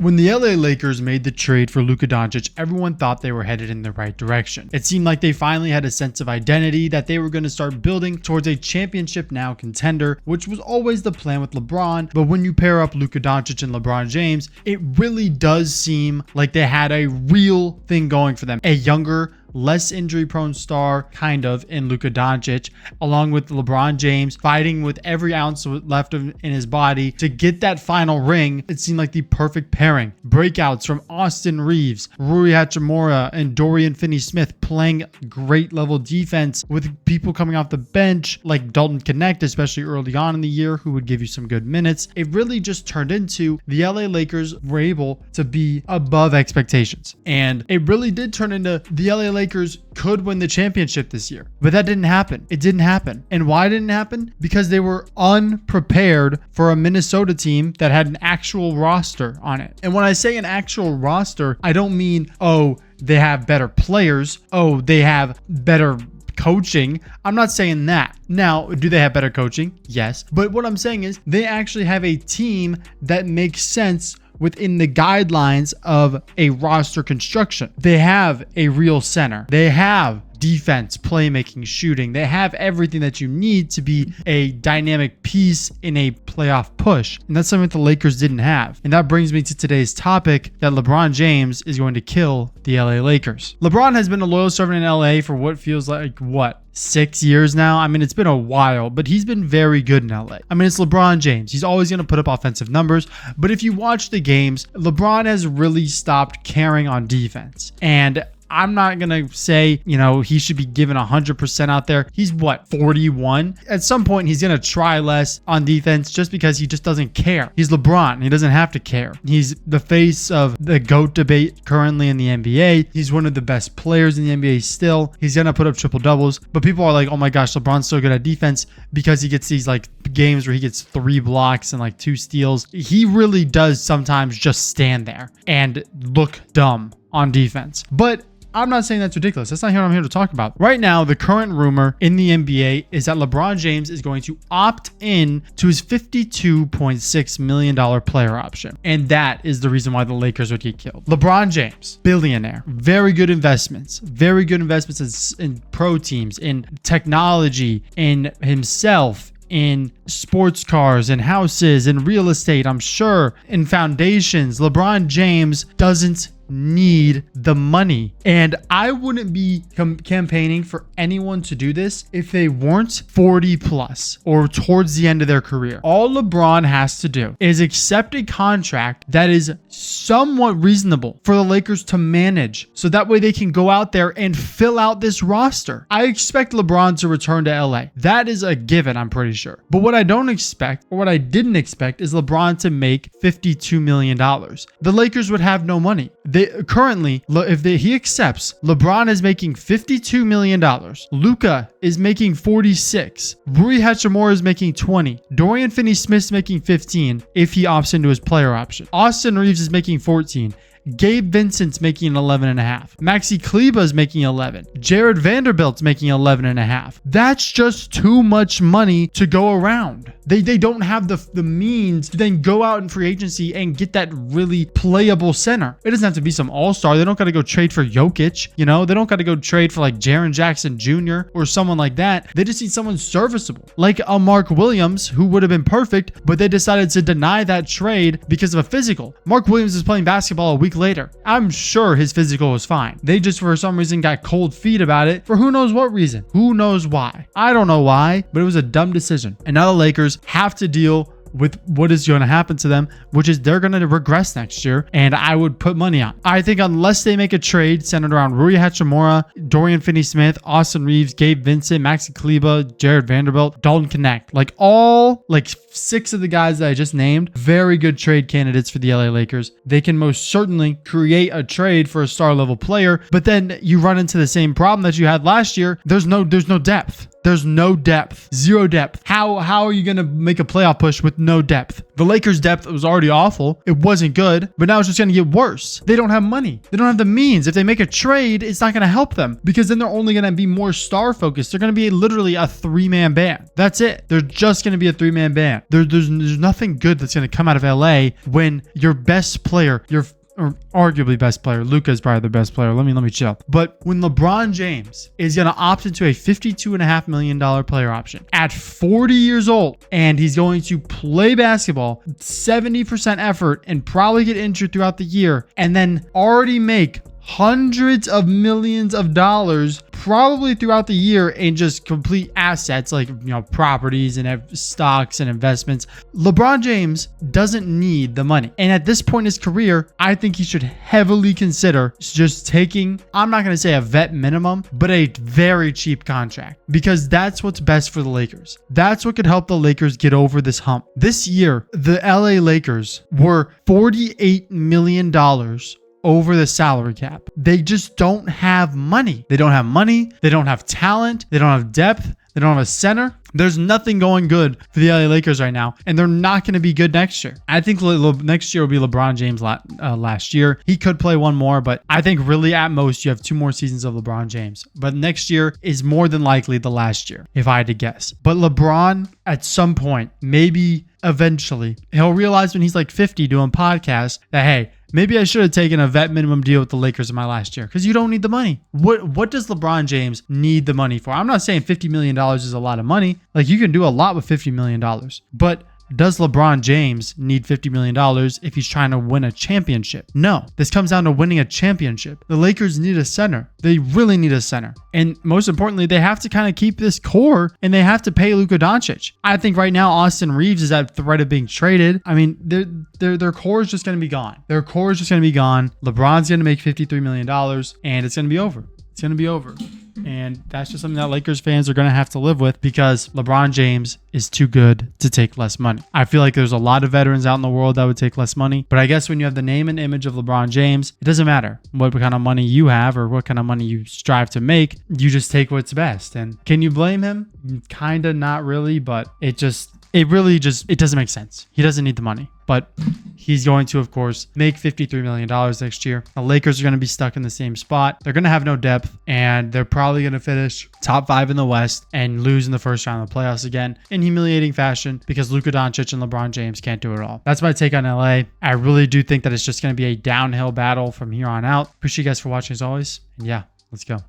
When the LA Lakers made the trade for Luka Doncic, everyone thought they were headed in the right direction. It seemed like they finally had a sense of identity, that they were going to start building towards a championship now contender, which was always the plan with LeBron. But when you pair up Luka Doncic and LeBron James, it really does seem like they had a real thing going for them. A younger, less injury prone star kind of in Luka Doncic, along with LeBron James fighting with every ounce left in his body to get that final ring. It seemed like the perfect pairing. Breakouts from Austin Reeves, Rui Hachimura, and Dorian Finney-Smith playing great level defense with people coming off the bench like Dalton Connect, especially early on in the year, who would give you some good minutes. It really just turned into the LA Lakers were able to be above expectations. And it really did turn into the LA Lakers could win the championship this year, but that didn't happen. It didn't happen. And why didn't it happen? Because they were unprepared for a Minnesota team that had an actual roster on it. And when I say an actual roster, I don't mean, oh, they have better players. Oh, they have better coaching. I'm not saying that. Now, do they have better coaching? Yes. But what I'm saying is they actually have a team that makes sense within the guidelines of a roster construction. They have a real center. They have defense, playmaking, shooting. They have everything that you need to be a dynamic piece in a playoff push. And that's something that the Lakers didn't have. And that brings me to today's topic, that LeBron James is going to kill the LA Lakers. LeBron has been a loyal servant in LA for what feels like, 6 years now? I mean, it's been a while, but he's been very good in LA. I mean, it's LeBron James. He's always going to put up offensive numbers, but if you watch the games, LeBron has really stopped caring on defense. And I'm not going to say, he should be given 100% out there. He's 41? At some point, he's going to try less on defense just because he just doesn't care. He's LeBron. He doesn't have to care. He's the face of the GOAT debate currently in the NBA. He's one of the best players in the NBA still. He's going to put up triple doubles, but people are like, oh my gosh, LeBron's so good at defense because he gets these games where he gets 3 blocks and 2 steals. He really does sometimes just stand there and look dumb on defense. But I'm not saying that's ridiculous. That's not what I'm here to talk about. Right now, the current rumor in the NBA is that LeBron James is going to opt in to his $52.6 million player option. And that is the reason why the Lakers would get killed. LeBron James, billionaire, very good investments in pro teams, in technology, in himself, in sports cars and houses and real estate, I'm sure, in foundations. LeBron James doesn't need the money. And I wouldn't be campaigning for anyone to do this if they weren't 40 plus or towards the end of their career. All LeBron has to do is accept a contract that is somewhat reasonable for the Lakers to manage, so that way they can go out there and fill out this roster. I expect LeBron to return to LA. That is a given, I'm pretty sure. But what I don't expect, or what I didn't expect, is LeBron to make $52 million. The Lakers would have no money. Currently, if he accepts, LeBron is making $52 million. Luka is making 46. Rui Hachimura is making 20. Dorian Finney-Smith is making 15 if he opts into his player option. Austin Reeves is making 14. Gabe Vincent's making 11.5. Maxi Kleber's making 11. Jared Vanderbilt's making 11.5. That's just too much money to go around. They don't have the means to then go out in free agency and get that really playable center. It doesn't have to be some all-star. They don't got to go trade for Jokic. They don't got to go trade for Jaren Jackson Jr. or someone like that. They just need someone serviceable, like a Mark Williams, who would have been perfect, but they decided to deny that trade because of a physical. Mark Williams is playing basketball a week later. I'm sure his physical was fine. They just for some reason got cold feet about it for who knows what reason. Who knows why? I don't know why, but it was a dumb decision. And now the Lakers have to deal with what is going to happen to them, which is they're going to regress next year, and I would put money on. I think unless they make a trade centered around Rui Hachimura, Dorian Finney-Smith, Austin Reeves, Gabe Vincent, Maxi Kleber, Jared Vanderbilt, Dalton Connect, all 6 of the guys that I just named, very good trade candidates for the LA Lakers. They can most certainly create a trade for a star level player, but then you run into the same problem that you had last year. There's no depth. There's no depth, zero depth. How are you going to make a playoff push with no depth? The Lakers' depth was already awful. It wasn't good, but now it's just going to get worse. They don't have money. They don't have the means. If they make a trade, it's not going to help them because then they're only going to be more star focused. They're going to be literally a 3-man band. That's it. They're just going to be a 3-man band. There's nothing good that's going to come out of LA when your best player, or arguably best player, Luka's probably the best player. Let me chill. But when LeBron James is going to opt into a $52.5 million player option at 40 years old, and he's going to play basketball 70% effort and probably get injured throughout the year, and then already make hundreds of millions of dollars probably throughout the year in just complete assets like, properties and stocks and investments. LeBron James doesn't need the money. And at this point in his career, I think he should heavily consider just taking, I'm not going to say a vet minimum, but a very cheap contract, because that's what's best for the Lakers. That's what could help the Lakers get over this hump. This year, the LA Lakers were $48 million over the salary cap. They just don't have money. They don't have money. They don't have talent. They don't have depth. They don't have a center. There's nothing going good for the LA Lakers right now, and they're not going to be good next year. I think next year will be LeBron James last year. He could play one more, but I think really at most you have 2 more seasons of LeBron James. But next year is more than likely the last year, if I had to guess. But LeBron, at some point, maybe eventually, he'll realize when he's like 50 doing podcasts that, hey, maybe I should have taken a vet minimum deal with the Lakers in my last year, because you don't need the money. What does LeBron James need the money for? I'm not saying $50 million is a lot of money. Like, you can do a lot with $50 million. But does LeBron James need $50 million if he's trying to win a championship? No. This comes down to winning a championship. The Lakers need a center. They really need a center. And most importantly, they have to kind of keep this core, and they have to pay Luka Doncic. I think right now Austin Reeves is at threat of being traded. I mean, their core is just going to be gone. Their core is just going to be gone. LeBron's going to make $53 million, and it's going to be over. It's going to be over. And that's just something that Lakers fans are going to have to live with, because LeBron James is too good to take less money. I feel like there's a lot of veterans out in the world that would take less money, but I guess when you have the name and image of LeBron James, it doesn't matter what kind of money you have or what kind of money you strive to make. You just take what's best. And can you blame him? Kind of, not really, but it doesn't make sense. He doesn't need the money, but he's going to, of course, make $53 million next year. The Lakers are going to be stuck in the same spot. They're going to have no depth, and they're probably going to finish top 5 in the West and lose in the first round of the playoffs again in humiliating fashion, because Luka Doncic and LeBron James can't do it all. That's my take on LA. I really do think that it's just going to be a downhill battle from here on out. Appreciate you guys for watching as always. And yeah, let's go.